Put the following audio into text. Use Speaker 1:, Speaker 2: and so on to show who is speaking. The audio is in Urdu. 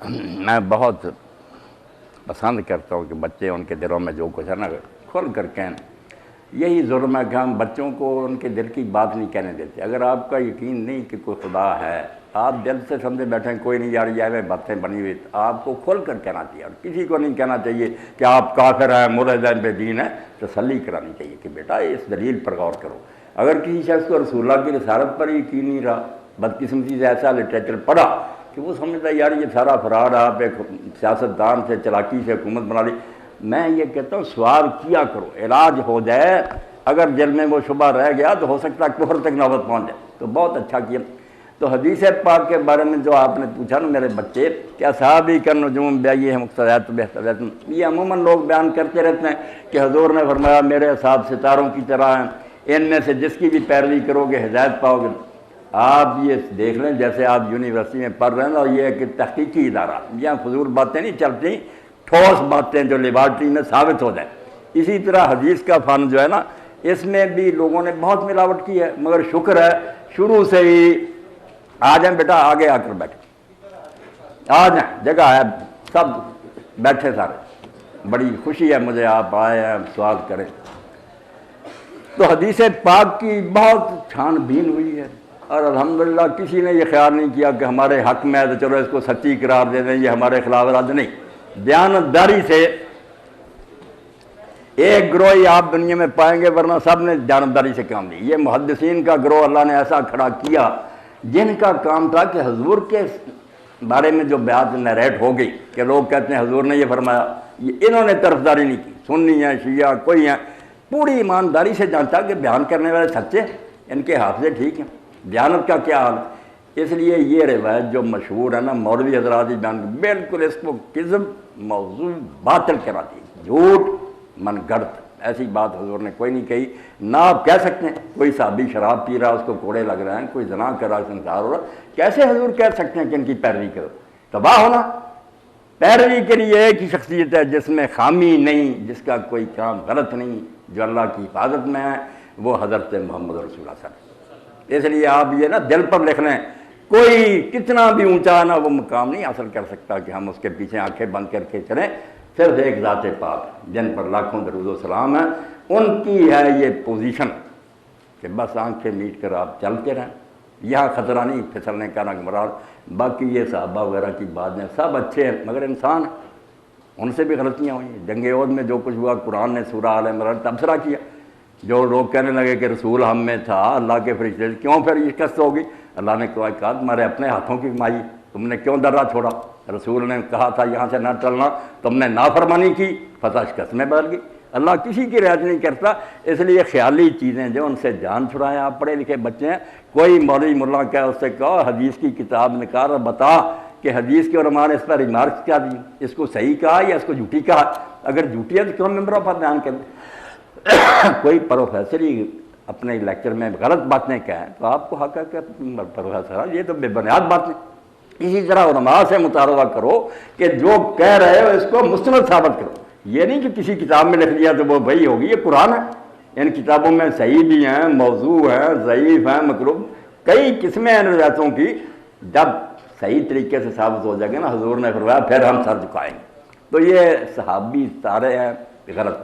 Speaker 1: میں بہت پسند کرتا ہوں کہ بچے ان کے دلوں میں جو کچھ ہے نا کھول کر کہیں. یہی ظلم ہے کہ ہم بچوں کو ان کے دل کی بات نہیں کہنے دیتے. اگر آپ کا یقین نہیں کہ کوئی خدا ہے، آپ دل سے سمجھے بیٹھے ہیں کوئی نہیں یار یہ باتیں بنی ہوئی، آپ کو کھول کر کہنا چاہیے. اور کسی کو نہیں کہنا چاہیے کہ آپ کافر ہیں، مرتد ہیں، بے دین ہیں. تسلی کرانی چاہیے کہ بیٹا اس دلیل پر غور کرو. اگر کسی شخص کو رسول اللہ کی رسالت پر یقین نہیں رہا، بدقسمتی سے ایسا لٹریچر پڑھا کہ وہ سمجھتا ہے یار یہ سارا فراڈ، آپ ایک سیاستدان سے چلاکی سے حکومت بنا لی. میں یہ کہتا ہوں سوال کیا کرو، علاج ہو جائے. اگر دل میں وہ شبہ رہ گیا تو ہو سکتا ہے کفر تک نوبت پہنچ جائے. تو بہت اچھا کیا. تو حدیث پاک کے بارے میں جو آپ نے پوچھا نا میرے بچے، کیا صحابی کا نجوم بیائی ہے مقتضیات بہتر، یہ عموماً لوگ بیان کرتے رہتے ہیں کہ حضور نے فرمایا میرے اصحاب ستاروں کی طرح ہیں، ان میں سے جس کی بھی پیروی کرو گے ہدایت پاؤ گے. آپ یہ دیکھ لیں جیسے آپ یونیورسٹی میں پڑھ رہے ہیں اور یہ کہ تحقیقی ادارہ، یہاں فضول باتیں نہیں چلتی، ٹھوس باتیں جو لیبارٹری میں ثابت ہو جائیں. اسی طرح حدیث کا فن جو ہے نا، اس میں بھی لوگوں نے بہت ملاوٹ کی ہے، مگر شکر ہے شروع سے ہی. آ جائیں بیٹا، آگے آ کر بیٹھے، آ جائیں، جگہ ہے، سب بیٹھے سارے. بڑی خوشی ہے مجھے آپ آئے ہیں، سوال کریں. تو حدیث پاک کی بہت چھان بین ہوئی ہے، اور الحمدللہ کسی نے یہ خیال نہیں کیا کہ ہمارے حق میں ہے تو چلو اس کو سچی قرار دے دیں، یہ ہمارے خلاف رد نہیں. دیانتداری سے ایک گروہ ہی آپ دنیا میں پائیں گے، ورنہ سب نے دیانتداری سے کام لی. یہ محدثین کا گروہ اللہ نے ایسا کھڑا کیا جن کا کام تھا کہ حضور کے بارے میں جو بیعت نیریٹ ہو گئی کہ لوگ کہتے ہیں حضور نے یہ فرمایا، یہ انہوں نے طرفداری نہیں کی. سنی ہیں، شیعہ، کوئی ہیں، پوری ایمانداری سے جانتا کہ بیان کرنے والے سچے، ان کے حافظے ٹھیک ہیں، دیانت کا کیا حال ہے. اس لیے یہ روایت جو مشہور ہے نا، مولوی حضرات ہی بیان کی، بالکل اس کو کذب، موضوع، باطل کرا دی، جھوٹ، من گڑت. ایسی بات حضور نے کوئی نہیں کہی. نہ آپ کہہ سکتے ہیں کوئی صحابی شراب پی رہا اس کو کوڑے لگ رہے ہیں، کوئی زنا کر رہا سنسار ہو رہا، کیسے حضور کہہ سکتے ہیں کہ ان کی پیروی کرو؟ تباہ ہونا. پیروی کے لیے ایک ہی شخصیت ہے جس میں خامی نہیں، جس کا کوئی کام غلط نہیں، جو اللہ کی حفاظت میں ہے، وہ حضرت محمد رسول اللہ صلی اللہ علیہ وسلم. اس لیے آپ یہ نا دل پر لکھ لیں، کوئی کتنا بھی اونچا نا وہ مقام نہیں حاصل کر سکتا کہ ہم اس کے پیچھے آنکھیں بند کر کے چلیں. صرف ایک ذات پاک جن پر لاکھوں درود و سلام ہیں، ان کی ہے یہ پوزیشن کہ بس آنکھیں میٹ کر آپ چلتے رہیں. یہاں خطرہ نہیں پھسلنے کا، نہ مراد. باقی یہ صحابہ وغیرہ کی بات ہیں، سب اچھے ہیں مگر انسان ہیں، ان سے بھی غلطیاں ہوئی ہیں. جنگ احد میں جو کچھ ہوا، قرآن نے سورہ آل عمران تبصرہ کیا. جو لوگ کہنے لگے کہ رسول ہم میں تھا، اللہ کے فرشتے، کیوں پھر یہ شکست ہوگی؟ اللہ نے کہا تمہارے اپنے ہاتھوں کی کمائی، تم نے کیوں درہ چھوڑا؟ رسول نے کہا تھا یہاں سے نہ چلنا، تم نے نافرمانی کی، فتح شکست میں بدل گئی. اللہ کسی کی رعایت نہیں کرتا. اس لیے خیالی چیزیں جو ان سے جان چھڑائیں. آپ پڑھے لکھے بچے ہیں، کوئی مولوی ملا کہے اس سے کہو حدیث کی کتاب نکال اور بتا کہ حدیث کے علماء نے اس پر ریمارکس کیا دی، اس کو صحیح کہا یا اس کو جھوٹی کہا. اگر جھوٹی ہے تو کیوں ممبروں پر بیان کریں؟ کوئی پروفیسر ہی اپنے لیکچر میں غلط باتیں کہیں تو آپ کو حق ہے کہ پروفیسر یہ تو بے بنیاد باتیں. اسی طرح علماء سے مطالبہ کرو کہ جو کہہ رہے ہو اس کو مستند ثابت کرو. یہ نہیں کہ کسی کتاب میں لکھ دیا تو وہ وہی ہوگی. یہ قرآن ہے، ان کتابوں میں صحیح بھی ہیں، موضوع ہیں، ضعیف ہیں، مکروہ، کئی قسمیں ہیں روایتوں کی. جب صحیح طریقے سے ثابت ہو جائے گا نا، حضور نے فرمایا پھر ہم سر جھکائیں گے. تو یہ صحابی سارے ہیں غلط.